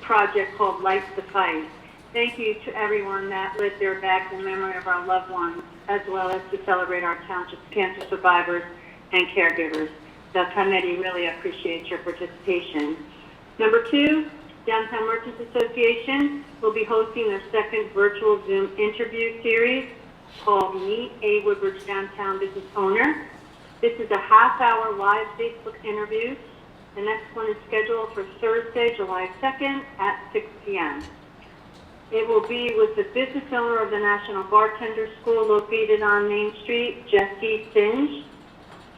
[SPEAKER 11] project called Light the Fight. Thank you to everyone that lit their back in memory of our loved ones, as well as to celebrate our township's cancer survivors and caregivers. The committee really appreciates your participation. Number 2, Downtown Merchants Association will be hosting their second virtual Zoom interview series called Meet a Woodbridge Downtown Business Owner. This is a half-hour live Facebook interview. The next one is scheduled for Thursday, July 2nd at 6 p.m. It will be with the business owner of the National Bartender School located on Main Street, Jesse Finge.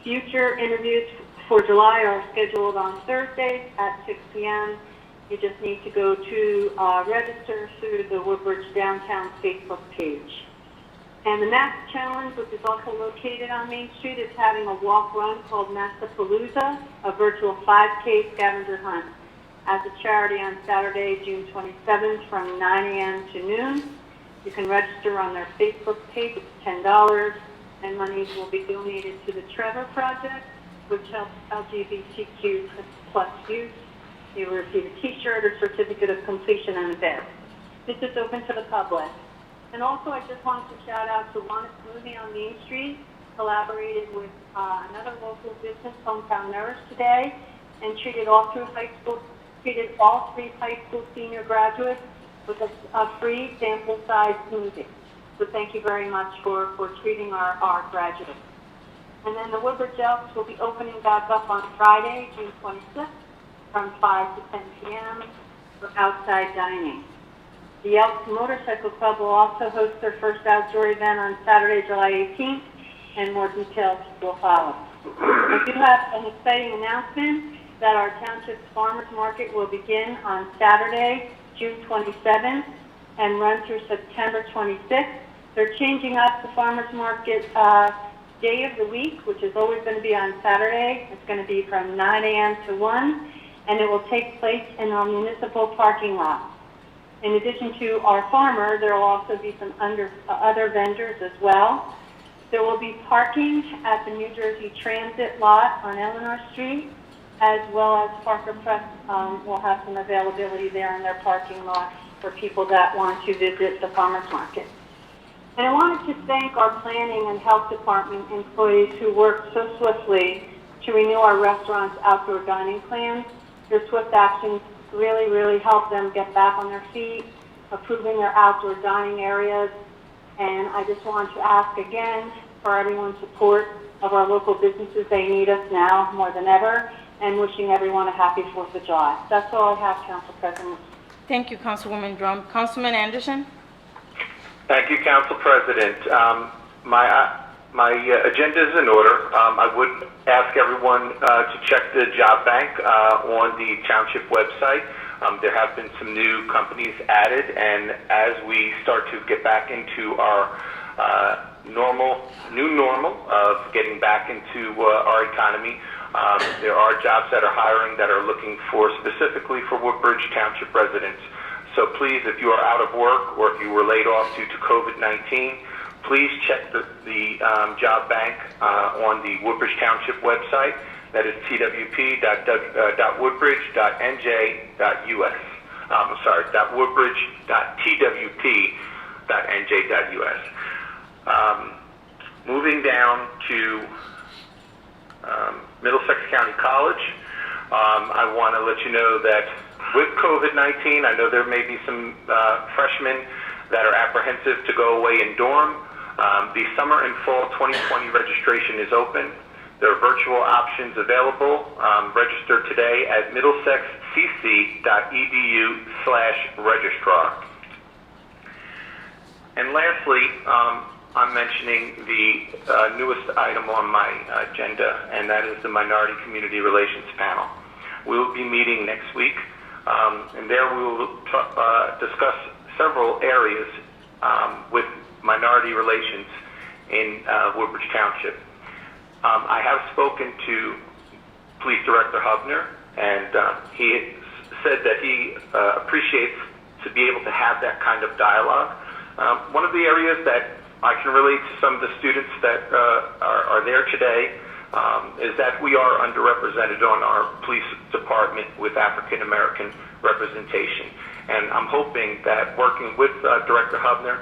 [SPEAKER 11] Future interviews for July are scheduled on Thursdays at 6 p.m. You just need to go to register through the Woodbridge Downtown Facebook page. And the Mass Challenge, which is also located on Main Street, is having a walk-run called Massapalooza, a virtual 5K scavenger hunt, as a charity on Saturday, June 27th from 9 a.m. to noon. You can register on their Facebook page. It's $10, and monies will be donated to the Trevor Project, which helps LGBTQ plus youth. You will receive a T-shirt or certificate of completion and a bed. This is open to the public. And also, I just wanted to shout out to One Smoothie on Main Street, collaborated with another local business, Hometown Nourish, today, and treated all 3 high school senior graduates with a free sample-size smoothie. So thank you very much for treating our graduates. And then the Woodbridge Elks will be opening back up on Friday, June 26th, from 5 to 10 p.m. for outside dining. The Elks Motorcycle Club will also host their first outdoor event on Saturday, July 18th, and more details will follow. I do have an exciting announcement that our township's farmers market will begin on Saturday, June 27th, and run through September 26th. They're changing up the farmers market day of the week, which is always going to be on Saturday. It's going to be from 9 a.m. to 1, and it will take place in our municipal parking lot. In addition to our farmer, there will also be some other vendors as well. There will be parking at the New Jersey Transit lot on Eleanor Street, as well as Parker Press will have some availability there in their parking lot for people that want to visit the farmers market. And I wanted to thank our planning and health department employees who worked so swiftly to renew our restaurant's outdoor dining plans. Their swift actions really helped them get back on their feet, approving their outdoor dining areas. And I just want to ask again for everyone's support of our local businesses. They need us now more than ever, and wishing everyone a happy 4th of July. That's all I have, Council President.
[SPEAKER 1] Thank you, Councilwoman Drum. Councilman Anderson?
[SPEAKER 12] Thank you, Council President. My agenda is in order. I would ask everyone to check the job bank on the township website. There have been some new companies added, and as we start to get back into our new normal of getting back into our economy, there are jobs that are hiring that are looking for specifically for Woodbridge Township residents. So please, if you are out of work or if you were laid off due to COVID-19, please check the job bank on the Woodbridge Township website. That is twp.woodbridge.nj.us. I'm sorry, .woodbridge.twp.nj.us. Moving down to Middlesex County College, I want to let you know that with COVID-19, I know there may be some freshmen that are apprehensive to go away and dorm. The summer and fall 2020 registration is open. There are virtual options available. Register today at middlesexcc.edu/registrar. And lastly, I'm mentioning the newest item on my agenda, and that is the Minority Community Relations Panel. We will be meeting next week, and there we will discuss several areas with minority relations in Woodbridge Township. I have spoken to Police Director Hubner, and he said that he appreciates to be able to have that kind of dialogue. One of the areas that I can relate to some of the students that are there today is that we are underrepresented on our police department with African American representation. And I'm hoping that working with Director Hubner,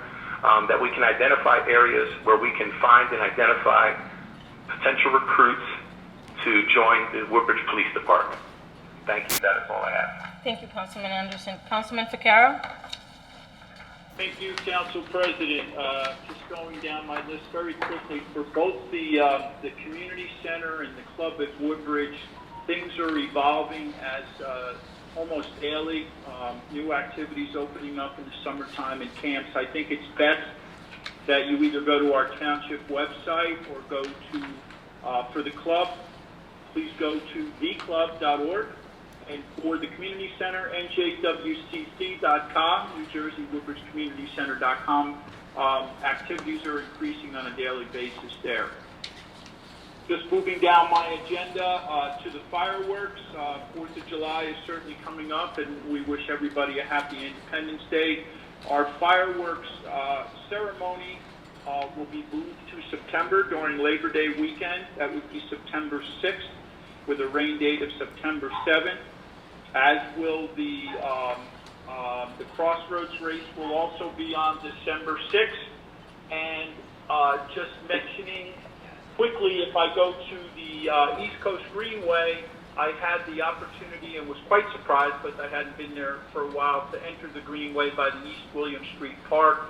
[SPEAKER 12] that we can identify areas where we can find and identify potential recruits to join the Woodbridge Police Department. Thank you. That is all I have.
[SPEAKER 1] Thank you, Councilman Anderson. Councilman Ficarra?
[SPEAKER 13] Thank you, Council President. Just going down my list very quickly, for both the community center and the club at Woodbridge, things are evolving as almost daily, new activities opening up in the summertime and camps. I think it's best that you either go to our township website or go to, for the club, please go to theclub.org. And for the community center, njwcc.com, New Jersey Woodbridge Community Center.com. Activities are increasing on a daily basis there. Just moving down my agenda to the fireworks. 4th of July is certainly coming up, and we wish everybody a happy Independence Day. Our fireworks ceremony will be moved to September during Labor Day weekend. That would be September 6th with a rain date of September 7th. As will the Crossroads race will also be on December 6th. And just mentioning quickly, if I go to the East Coast Greenway, I had the opportunity and was quite surprised, but I hadn't been there for a while, to enter the Greenway by the East William Street Park.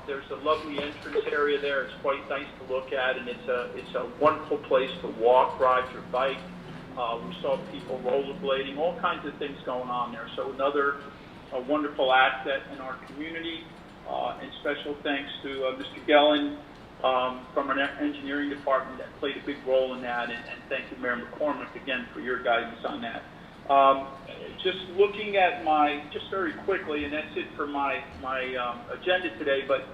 [SPEAKER 13] There's a lovely entrance area there. It's quite nice to look at, and it's a wonderful place to walk, ride your bike. We saw people rollerblading, all kinds of things going on there. So another wonderful asset in our community. And special thanks to Mr. Gellin from our engineering department that played a big role in that. And thank you, Mayor McCormick, again for your guidance on that. Just looking at just very quickly, and that's it for my agenda today, but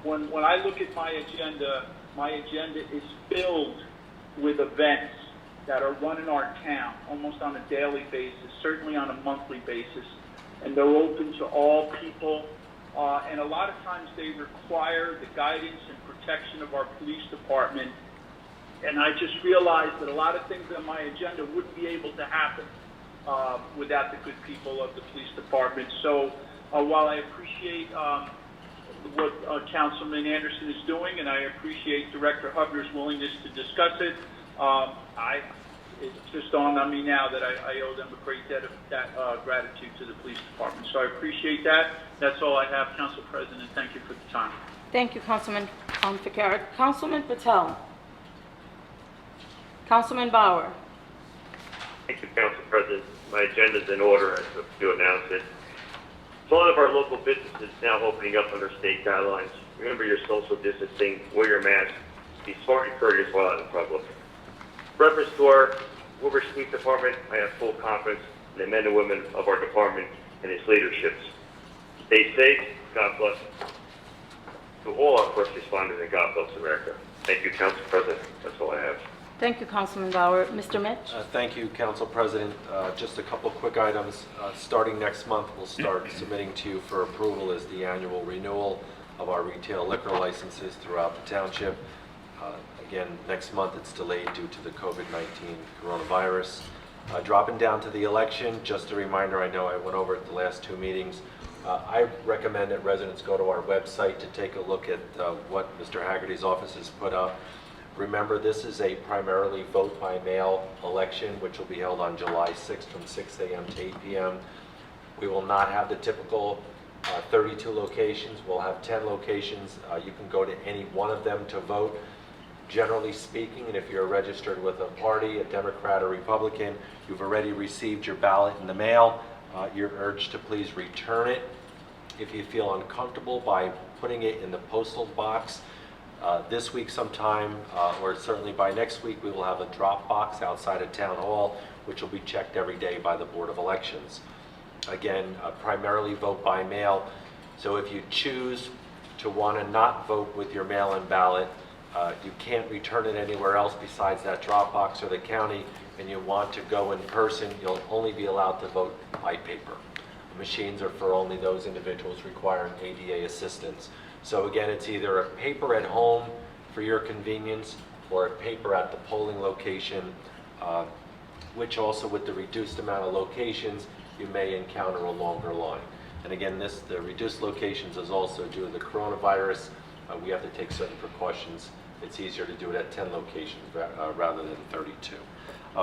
[SPEAKER 13] when I look at my agenda is filled with events that are run in our town almost on a daily basis, certainly on a monthly basis, and they're open to all people. And a lot of times they require the guidance and protection of our police department. And I just realized that a lot of things on my agenda wouldn't be able to happen without the good people of the police department. So while I appreciate what Councilman Anderson is doing, and I appreciate Director Hubner's willingness to discuss it, it's just dawned on me now that I owe them a great debt of gratitude to the police department. So I appreciate that. That's all I have, Council President. Thank you for the time.
[SPEAKER 1] Thank you, Councilman Ficarra. Councilman Patel. Councilman Bauer.
[SPEAKER 14] Thank you, Council President. My agenda is in order, as you announced it. So a lot of our local businesses now opening up under state guidelines. Remember your social distancing, wear your mask, be smart and courteous while out in public. Reference to our Woodbridge Police Department, I have full confidence in the men and women of our department and its leaderships. Stay safe, God bless. To all our first responders, and God bless America. Thank you, Council President. That's all I have.
[SPEAKER 1] Thank you, Councilman Bauer. Mr. Mitch?
[SPEAKER 2] Thank you, Council President. Just a couple quick items. Starting next month, we'll start submitting to you for approval is the annual renewal of our retail liquor licenses throughout the township. Again, next month it's delayed due to the COVID-19 coronavirus. Dropping down to the election, just a reminder, I know I went over it the last two meetings. I recommend that residents go to our website to take a look at what Mr. Haggerty's office has put up. Remember, this is a primarily vote by mail election, which will be held on July 6th from 6 a.m. to 8 p.m. We will not have the typical 32 locations. We'll have 10 locations. You can go to any one of them to vote. Generally speaking, and if you're registered with a party, a Democrat or Republican, you've already received your ballot in the mail. You're urged to please return it. If you feel uncomfortable by putting it in the postal box, this week sometime, or certainly by next week, we will have a drop box outside of Town Hall, which will be checked every day by the Board of Elections. Again, primarily vote by mail. So if you choose to want to not vote with your mail-in ballot, you can't return it anywhere else besides that drop box or the county, and you want to go in person, you'll only be allowed to vote by paper. The machines are for only those individuals requiring ADA assistance. So again, it's either a paper at home for your convenience or a paper at the polling location, which also with the reduced amount of locations, you may encounter a longer line. And again, the reduced locations is also due to the coronavirus. We have to take certain precautions. It's easier to do it at 10 locations rather than 32.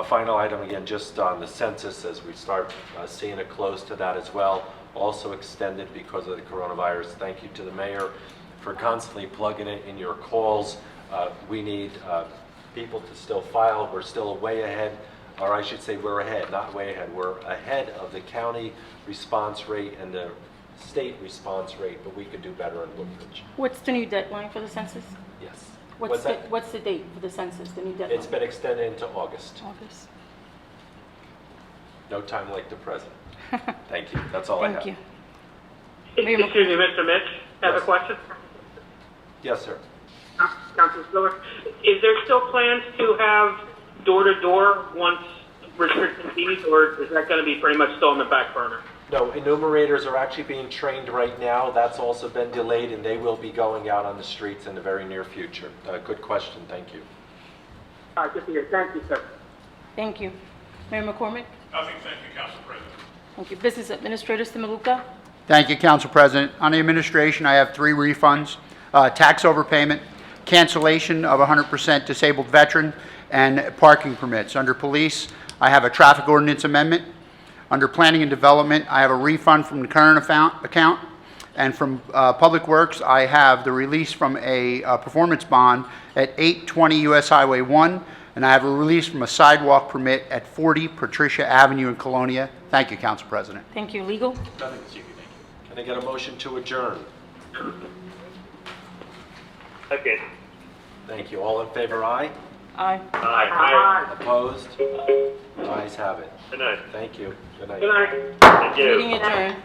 [SPEAKER 2] Final item, again, just on the census, as we start seeing it close to that as well, also extended because of the coronavirus. Thank you to the mayor for constantly plugging it in your calls. We need people to still file. We're still way ahead, or I should say we're ahead, not way ahead. We're ahead of the county response rate and the state response rate, but we could do better in Woodbridge.
[SPEAKER 1] What's the new deadline for the census?
[SPEAKER 2] Yes.
[SPEAKER 1] What's the date for the census, the new deadline?
[SPEAKER 2] It's been extended into August.
[SPEAKER 1] August.
[SPEAKER 2] No time like the present. Thank you. That's all I have.
[SPEAKER 1] Thank you.
[SPEAKER 3] Excuse me, Mr. Mitch, I have a question.
[SPEAKER 2] Yes, sir.
[SPEAKER 3] Councilor Spiller, is there still plans to have door-to-door once restrictions ease, or is that going to be pretty much still on the back burner?
[SPEAKER 2] No, enumerators are actually being trained right now. That's also been delayed, and they will be going out on the streets in the very near future. Good question. Thank you.
[SPEAKER 3] All right, good to hear. Thank you, sir.
[SPEAKER 1] Thank you. Mayor McCormick?
[SPEAKER 5] Nothing, thank you, Council President.
[SPEAKER 1] Thank you. Business Administrator Simaluka?
[SPEAKER 15] Thank you, Council President. On the administration, I have 3 refunds: tax overpayment, cancellation of 100% disabled veteran, and parking permits. Under police, I have a traffic ordinance amendment. Under planning and development, I have a refund from the current account. And from Public Works, I have the release from a performance bond at 820 U.S. Highway 1, and I have a release from a sidewalk permit at 40 Patricia Avenue in Colonia. Thank you, Council President.
[SPEAKER 1] Thank you. Legal?
[SPEAKER 2] Nothing this evening. Thank you. Can I get a motion to adjourn?
[SPEAKER 14] Second.
[SPEAKER 2] Thank you. All in favor, aye?
[SPEAKER 1] Aye.
[SPEAKER 14] Aye.
[SPEAKER 2] Opposed? Ayes have it.
[SPEAKER 14] Good night.
[SPEAKER 2] Thank you. Good night.
[SPEAKER 3] Good night.
[SPEAKER 14] Thank you.
[SPEAKER 1] Meeting adjourned.